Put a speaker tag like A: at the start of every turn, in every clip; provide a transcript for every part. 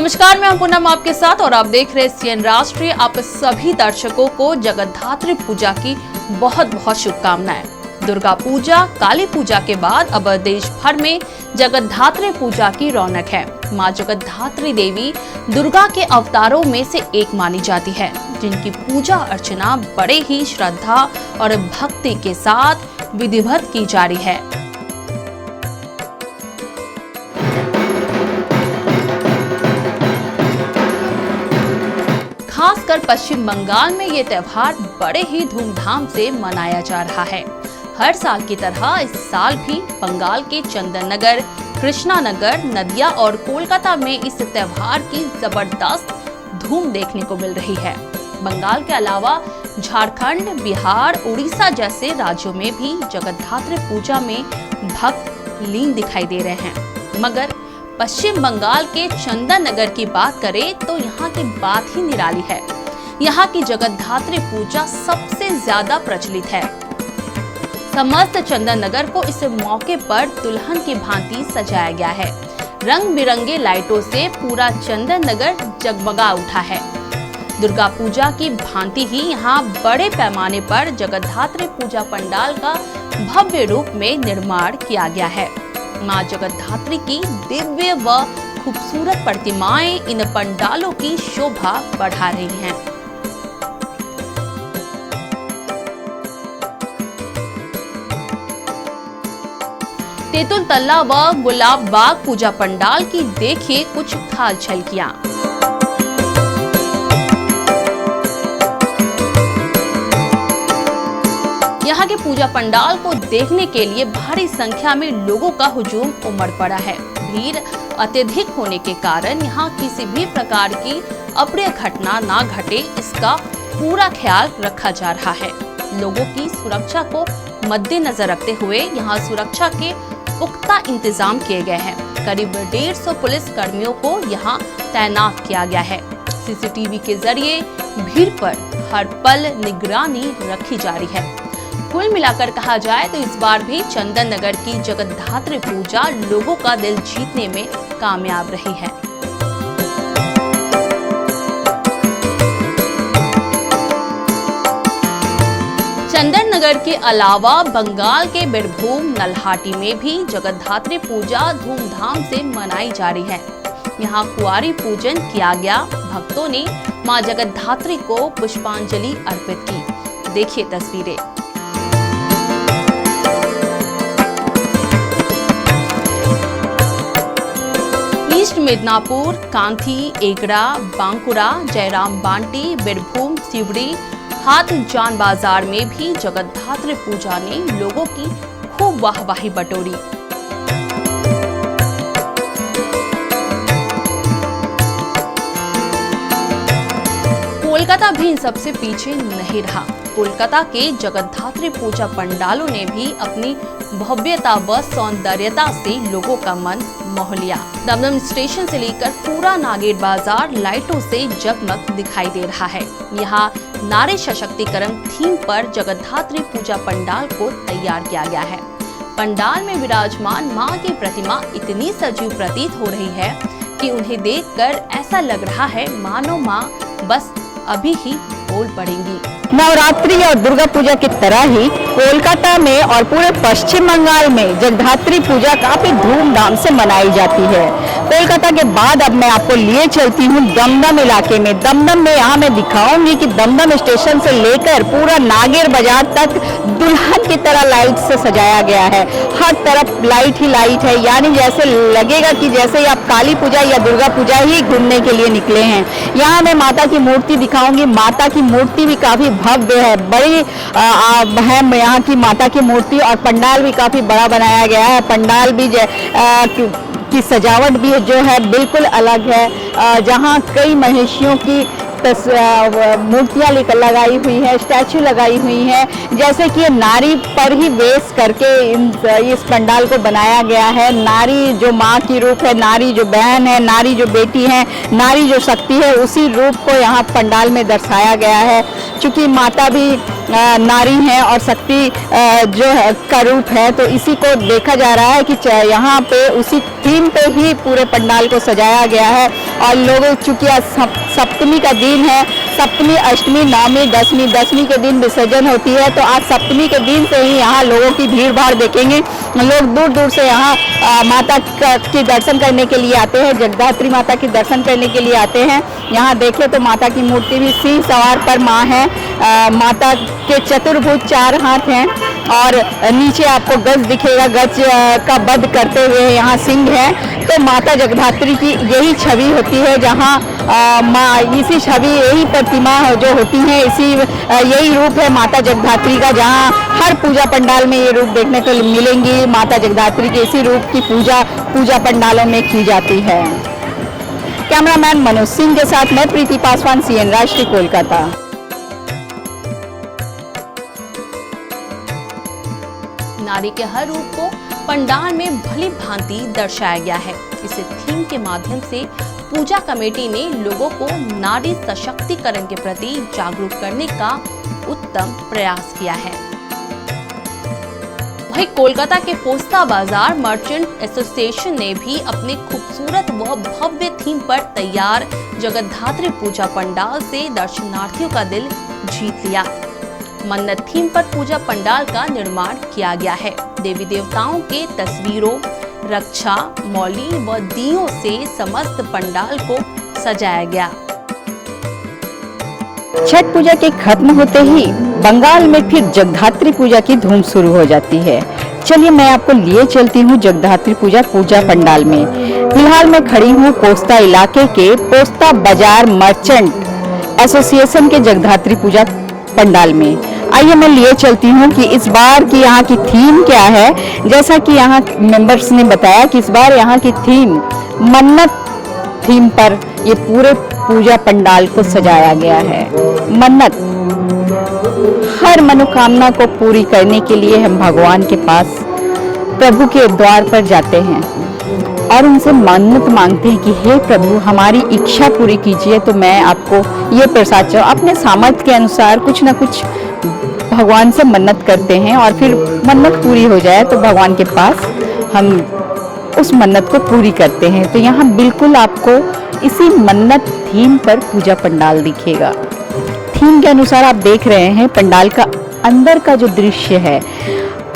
A: नमस्कार, मैं पूनम आपके साथ और आप देख रहे सीएन राष्ट्रीय। आप सभी दर्शकों को जगद्धात्री पूजा की बहुत बहुत शुभकामनाएं। दुर्गा पूजा, काली पूजा के बाद अब देश भर में जगद्धात्री पूजा की रौनक है। मां जगद्धात्री देवी दुर्गा के अवतारों में से एक मानी जाती है, जिनकी पूजा अर्चना बड़े ही श्रद्धा और भक्ति के साथ विधिवत की जा रही है। खासकर पश्चिम बंगाल में ये त्योहार बड़े ही धूमधाम से मनाया जा रहा है। हर साल की तरह इस साल भी बंगाल के चंदन नगर, कृष्णा नगर, नदिया और कोलकाता में इस त्योहार की जबरदस्त धूम देखने को मिल रही है। बंगाल के अलावा झारखंड, बिहार, उड़ीसा जैसे राज्यों में भी जगद्धात्री पूजा में भक्त लीन दिखाई दे रहे हैं। मगर पश्चिम बंगाल के चंदन नगर की बात करें तो यहाँ की बात ही निराली है। यहाँ की जगद्धात्री पूजा सबसे ज्यादा प्रचलित है। समस्त चंदन नगर को इस मौके पर दुल्हन की भांति सजाया गया है। रंग बिरंगे लाइटों से पूरा चंदन नगर जगमगा उठा है। दुर्गा पूजा की भांति ही यहाँ बड़े पैमाने पर जगद्धात्री पूजा पंडाल का भव्य रूप में निर्माण किया गया है। मां जगद्धात्री की दिव्य व खूबसूरत प्रतिमाएं इन पंडालों की शोभा बढ़ा रही हैं। तेतुल तल्ला व गुलाब बाग पूजा पंडाल की देखिए कुछ खास झलकियां। यहाँ के पूजा पंडाल को देखने के लिए भारी संख्या में लोगों का हुजूम उमड़ पड़ा है। भीड़ अत्यधिक होने के कारण यहाँ किसी भी प्रकार की अप्रिय घटना ना घटे, इसका पूरा ख्याल रखा जा रहा है। लोगों की सुरक्षा को मद्देनजर रखते हुए यहाँ सुरक्षा के पुख्ता इंतजाम किए गए हैं। करीब 150 पुलिस कर्मियों को यहाँ तैनात किया गया है। सीसीटीवी के जरिए भीड़ पर हर पल निगरानी रखी जा रही है। कुल मिलाकर कहा जाए तो इस बार भी चंदन नगर की जगद्धात्री पूजा लोगों का दिल जीतने में कामयाब रही है। चंदन नगर के अलावा बंगाल के बिरभूम, नल्हाटी में भी जगद्धात्री पूजा धूमधाम से मनाई जा रही है। यहाँ कुंवारी पूजन किया गया। भक्तों ने मां जगद्धात्री को पुष्पांजलि अर्पित की। देखिए तस्वीरें। ईस्ट मिदनापुर, कांथी, एगड़ा, बांकुरा, जयराम बांटी, बिरभूम, सिवड़ी, हाथ जान बाजार में भी जगद्धात्री पूजा ने लोगों की खूब वाहवाही बटोरी। कोलकाता भी इन सबसे पीछे नहीं रहा। कोलकाता के जगद्धात्री पूजा पंडालों ने भी अपनी भव्यता व सौंदर्यता से लोगों का मन मोह लिया। दमदम स्टेशन से लेकर पूरा नागेर बाजार लाइटों से जगमग दिखाई दे रहा है। यहाँ नारी सशक्तिकरण थीम पर जगद्धात्री पूजा पंडाल को तैयार किया गया है। पंडाल में विराजमान मां की प्रतिमा इतनी सजीव प्रतीत हो रही है कि उन्हें देखकर ऐसा लग रहा है मानो मां बस अभी ही बोल पड़ेंगी।
B: नवरात्रि और दुर्गा पूजा की तरह ही कोलकाता में और पूरे पश्चिम बंगाल में जगद्धात्री पूजा काफी धूमधाम से मनाई जाती है। कोलकाता के बाद अब मैं आपको लिए चलती हूँ दमदम इलाके में। दमदम में यहाँ मैं दिखाऊंगी कि दमदम स्टेशन से लेकर पूरा नागेर बाजार तक दुल्हन की तरह लाइट से सजाया गया है। हर तरफ लाइट ही लाइट है, यानी जैसे लगेगा कि जैसे आप काली पूजा या दुर्गा पूजा ही घूमने के लिए निकले हैं। यहाँ मैं माता की मूर्ति दिखाऊंगी। माता की मूर्ति भी काफी भव्य है, बड़ी है यहाँ की माता की मूर्ति, और पंडाल भी काफी बड़ा बनाया गया है। पंडाल भी की सजावट भी जो है बिल्कुल अलग है। जहाँ कई महिषियों की मूर्तियाँ लगाई हुई है, स्टैचू लगाई हुई है। जैसे कि ये नारी पर ही बेस करके इस पंडाल को बनाया गया है। नारी जो माँ की रूप है, नारी जो बहन है, नारी जो बेटी है, नारी जो शक्ति है, उसी रूप को यहाँ पंडाल में दर्शाया गया है। चूँकि माता भी नारी हैं और शक्ति जो है का रूप है, तो इसी को देखा जा रहा है कि यहाँ पे उसी थीम पे ही पूरे पंडाल को सजाया गया है। और लोग, चूंकि आज सप्तमी का दिन है, सप्तमी, अष्टमी, नवमी, दसवीं के दिन विसर्जन होती है, तो आज सप्तमी के दिन से ही यहाँ लोगों की भीड़ भाड़ देखेंगे। लोग दूर दूर से यहाँ माता के दर्शन करने के लिए आते हैं, जगधात्री माता के दर्शन करने के लिए आते हैं। यहाँ देखें तो माता की मूर्ति भी सिंह सवार पर माँ है। माता के चतुर्भुज 4 हाथ हैं और नीचे आपको गज दिखेगा, गज का वध करते हुए यहाँ सिंह है। तो माता जगधात्री की यही छवि होती है, जहाँ माँ, इसी छवि, यही प्रतिमा जो होती है, यही रूप है माता जगधात्री का, जहाँ हर पूजा पंडाल में ये रूप देखने को मिलेंगी। माता जगधात्री के इसी रूप की पूजा पंडालों में की जाती है। कैमरामैन मनोज सिंह के साथ मैं प्रीति पासवान, CN राष्ट्रीय, कोलकाता।
A: नारी के हर रूप को पंडाल में भली भांति दर्शाया गया है। इस थीम के माध्यम से पूजा कमेटी ने लोगों को नारी सशक्तिकरण के प्रति जागरूक करने का उत्तम प्रयास किया है। वहीं कोलकाता के पोस्ता बाजार मर्चेंट एसोसिएशन ने भी अपने खूबसूरत व भव्य थीम पर तैयार जगद्धात्री पूजा पंडाल से दर्शनार्थियों का दिल जीत लिया। मन्नत थीम पर पूजा पंडाल का निर्माण किया गया है। देवी देवताओं के तस्वीरों, रक्षा, मौली व दियों से समस्त पंडाल को सजाया गया।
B: छठ पूजा के खत्म होते ही बंगाल में फिर जगधात्री पूजा की धूम शुरू हो जाती है। चलिए मैं आपको लिए चलती हूँ जगधात्री पूजा पंडाल में। फिलहाल मैं खड़ी हूँ पोस्ता इलाके के पोस्ता बाजार मर्चेंट एसोसिएशन के जगधात्री पूजा पंडाल में। आइए मैं लिए चलती हूँ कि इस बार की यहाँ की थीम क्या है। जैसा कि यहाँ मेंबर्स ने बताया कि इस बार यहाँ की थीम मन्नत थीम पर ये पूरे पूजा पंडाल को सजाया गया है। मन्नत, हर मनोकामना को पूरी करने के लिए हम भगवान के पास, प्रभु के द्वार पर जाते हैं और उनसे मन्नत मांगते हैं कि हे प्रभु, हमारी इच्छा पूरी कीजिए। तो मैं आपको ये प्रसाद चाहूँ, अपने सामर्थ्य के अनुसार कुछ ना कुछ भगवान से मन्नत करते हैं और फिर मन्नत पूरी हो जाए तो भगवान के पास हम उस मन्नत को पूरी करते हैं। तो यहाँ बिल्कुल आपको इसी मन्नत थीम पर पूजा पंडाल दिखेगा। थीम के अनुसार आप देख रहे हैं पंडाल का अंदर का जो दृश्य है,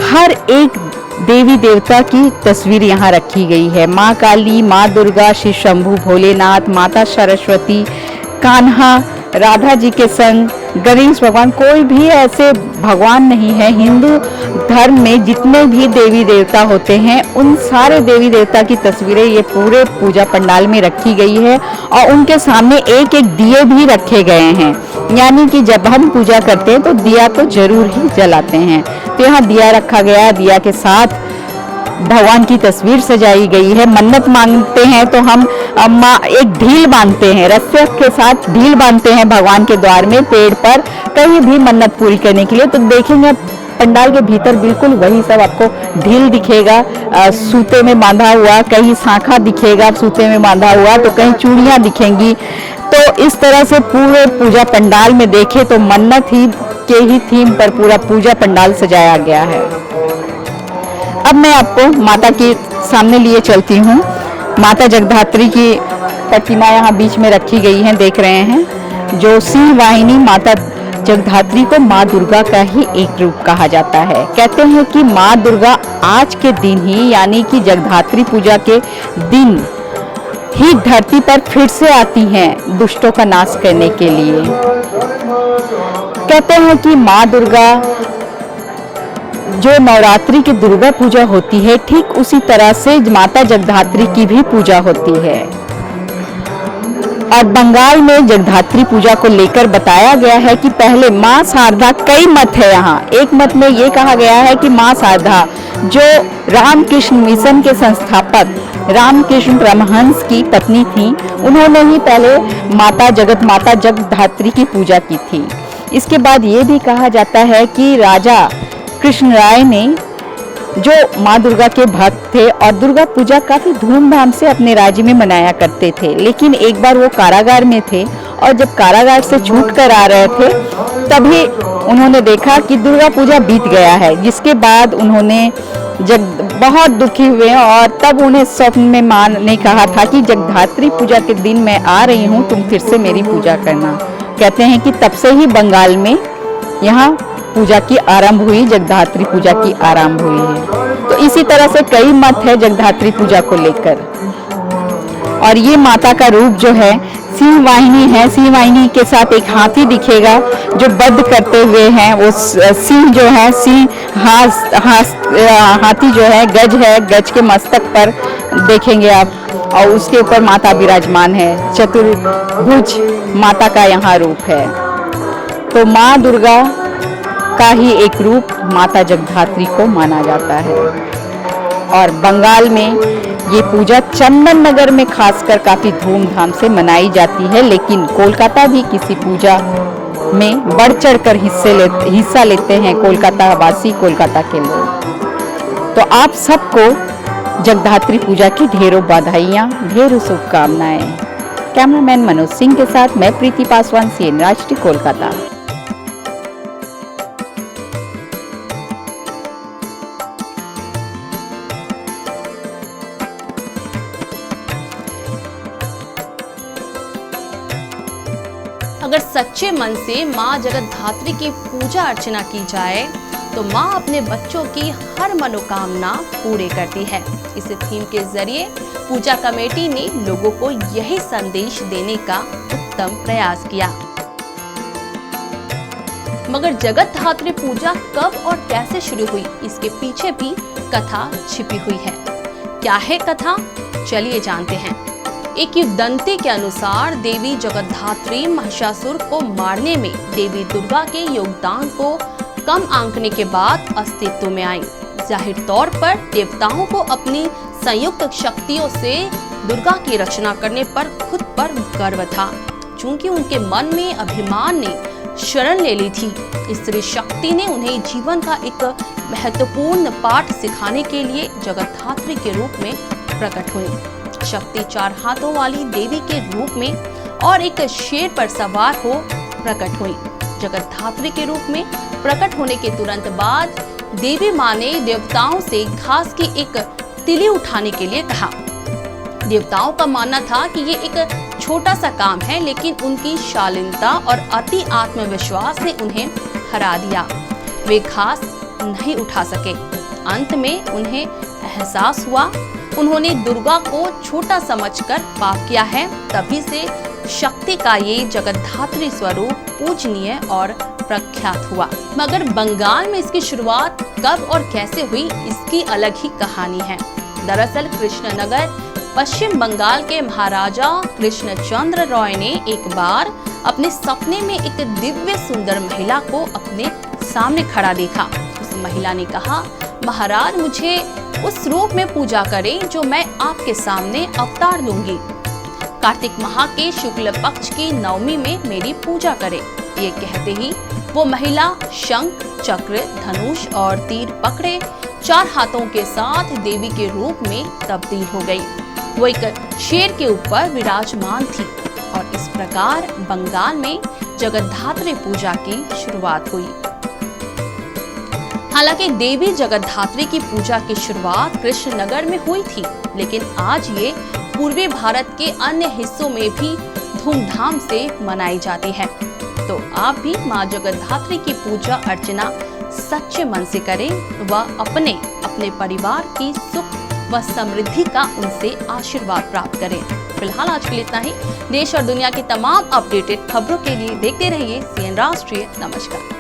B: हर एक देवी देवता की तस्वीर यहाँ रखी गई है। माँ काली, माँ दुर्गा, श्री शंभू भोलेनाथ, माता सरस्वती, कान्हा, राधा जी के संग गणेश भगवान। कोई भी ऐसे भगवान नहीं है। हिंदू धर्म में जितने भी देवी देवता होते हैं, उन सारे देवी देवता की तस्वीरें ये पूरे पूजा पंडाल में रखी गई है और उनके सामने एक एक दिए भी रखे गए हैं। यानी कि जब हम पूजा करते हैं तो दिया तो जरूर ही जलाते हैं। तो यहाँ दिया रखा गया है, दिया के साथ भगवान की तस्वीर सजाई गई है। मन्नत मांगते हैं तो हम एक ढील बांधते हैं, रस्सी के साथ ढील बांधते हैं भगवान के द्वार में, पेड़ पर, कहीं भी मन्नत पूरी करने के लिए। तो देखेंगे पंडाल के भीतर बिल्कुल वही सब आपको ढील दिखेगा, सूते में बांधा हुआ, कहीं शाखा दिखेगा सूते में बांधा हुआ, तो कहीं चूड़ियां दिखेंगी। तो इस तरह से पूरे पूजा पंडाल में देखें तो मन्नत ही थीम पर पूरा पूजा पंडाल सजाया गया है। अब मैं आपको माता के सामने लिए चलती हूँ। माता जगधात्री की प्रतिमा यहाँ बीच में रखी गई है, देख रहे हैं। जो सिंह वाहिनी माता जगधात्री को माँ दुर्गा का ही एक रूप कहा जाता है। कहते हैं कि माँ दुर्गा आज के दिन ही, यानी कि जगधात्री पूजा के दिन ही धरती पर फिर से आती हैं दुष्टों का नाश करने के लिए। कहते हैं कि माँ दुर्गा, जो नवरात्रि की दुर्गा पूजा होती है, ठीक उसी तरह से माता जगधात्री की भी पूजा होती है। और बंगाल में जगधात्री पूजा को लेकर बताया गया है कि पहले माँ शारदा, कई मत है यहाँ। एक मत में ये कहा गया है कि माँ शारदा, जो रामकृष्ण मिशन के संस्थापक रामकृष्ण परमहंस की पत्नी थी, उन्होंने ही पहले माता जगधात्री की पूजा की थी। इसके बाद ये भी कहा जाता है कि राजा कृष्ण राय ने जो माँ दुर्गा के भक्त थे और दुर्गा पूजा काफ़ी धूमधाम से अपने राज्य में मनाया करते थे। लेकिन एक बार वो कारागार में थे और जब कारागार से छूट कर आ रहे थे तभी उन्होंने देखा कि दुर्गा पूजा बीत गया है, जिसके बाद उन्होंने जब बहुत दुखी हुए और तब उन्हें स्वप्न में माँ ने कहा था कि जगधात्री पूजा के दिन मैं आ रही हूँ, तुम फिर से मेरी पूजा करना। कहते हैं कि तब से ही बंगाल में यहाँ पूजा की आरंभ हुई, जगधात्री पूजा की आरंभ हुई है। तो इसी तरह से कई मत है जगधात्री पूजा को लेकर। और ये माता का रूप जो है सिंह वाहिनी है, सिंह वाहिनी के साथ एक हाथी दिखेगा जो बद्ध करते हुए हैं। वो सिंह जो है, सिंह हाथी जो है गज के मस्तक पर देखेंगे आप, और उसके ऊपर माता विराजमान है। चतुर्भुज माता का यहाँ रूप है। तो माँ दुर्गा का ही एक रूप माता जगधात्री को माना जाता है। और बंगाल में ये पूजा चंदन नगर में खासकर काफ़ी धूमधाम से मनाई जाती है, लेकिन कोलकाता भी किसी पूजा में बढ़ चढ़कर हिस्सा लेते हैं कोलकाता वासी, कोलकाता के लोग। तो आप सबको जगधात्री पूजा की ढेरों बधाइयाँ, ढेरों शुभकामनाएं। कैमरामैन मनोज सिंह के साथ मैं प्रीति पासवान, CN राष्ट्रीय, कोलकाता।
A: अगर सच्चे मन से माँ जगतधात्री की पूजा अर्चना की जाए तो माँ अपने बच्चों की हर मनोकामना पूरे करती है। इस थीम के जरिए पूजा कमेटी ने लोगों को यही संदेश देने का उत्तम प्रयास किया। मगर जगतधात्री पूजा कब और कैसे शुरू हुई, इसके पीछे भी कथा छिपी हुई है। क्या है कथा, चलिए जानते हैं। एक किंवदंती के अनुसार देवी जगतधात्री महिषासुर को मारने में देवी दुर्गा के योगदान को कम आंकने के बाद अस्तित्व में आई। जाहिर तौर पर देवताओं को अपनी संयुक्त शक्तियों से दुर्गा की रचना करने पर खुद पर गर्व था। चूंकि उनके मन में अभिमान ने शरण ले ली थी, स्त्री शक्ति ने उन्हें जीवन का एक महत्वपूर्ण पाठ सिखाने के लिए जगतधात्री के रूप में प्रकट हुई। शक्ति 4 हाथों वाली देवी के रूप में और एक शेर पर सवार हो प्रकट हुई। जगतधात्री के रूप में प्रकट होने के तुरंत बाद देवी माँ ने देवताओं से घास की एक तिली उठाने के लिए कहा। देवताओं का मानना था कि ये एक छोटा सा काम है, लेकिन उनकी शालीनता और अति आत्मविश्वास ने उन्हें हरा दिया। वे घास नहीं उठा सके। अंत में उन्हें एहसास हुआ उन्होंने दुर्गा को छोटा समझकर पाप किया है। तभी से शक्ति का ये जगतधात्री स्वरूप पूजनीय और प्रख्यात हुआ। मगर बंगाल में इसकी शुरुआत कब और कैसे हुई, इसकी अलग ही कहानी है। दरअसल कृष्णनगर पश्चिम बंगाल के महाराजा कृष्णचंद्र रॉय ने एक बार अपने सपने में एक दिव्य सुंदर महिला को अपने सामने खड़ा देखा। उस महिला ने कहा, महाराज मुझे उस रूप में पूजा करें जो मैं आपके सामने अवतार लूंगी। कार्तिक माह के शुक्ल पक्ष की नवमी में मेरी पूजा करें। ये कहते ही वो महिला शंख, चक्र, धनुष और तीर पकड़े 4 हाथों के साथ देवी के रूप में तब्दील हो गई। वो एक शेर के ऊपर विराजमान थी और इस प्रकार बंगाल में जगतधात्री पूजा की शुरुआत हुई। हालांकि देवी जगतधात्री की पूजा की शुरुआत कृष्णनगर में हुई थी, लेकिन आज ये पूर्वी भारत के अन्य हिस्सों में भी धूमधाम से मनाई जाती है। तो आप भी माँ जगतधात्री की पूजा अर्चना सच्चे मन से करें व अपने परिवार की सुख व समृद्धि का उनसे आशीर्वाद प्राप्त करें। फिलहाल आज के लिए इतना ही। देश और दुनिया की तमाम अपडेटेड खबरों के लिए देखते रहिए CN राष्ट्रीय। नमस्कार।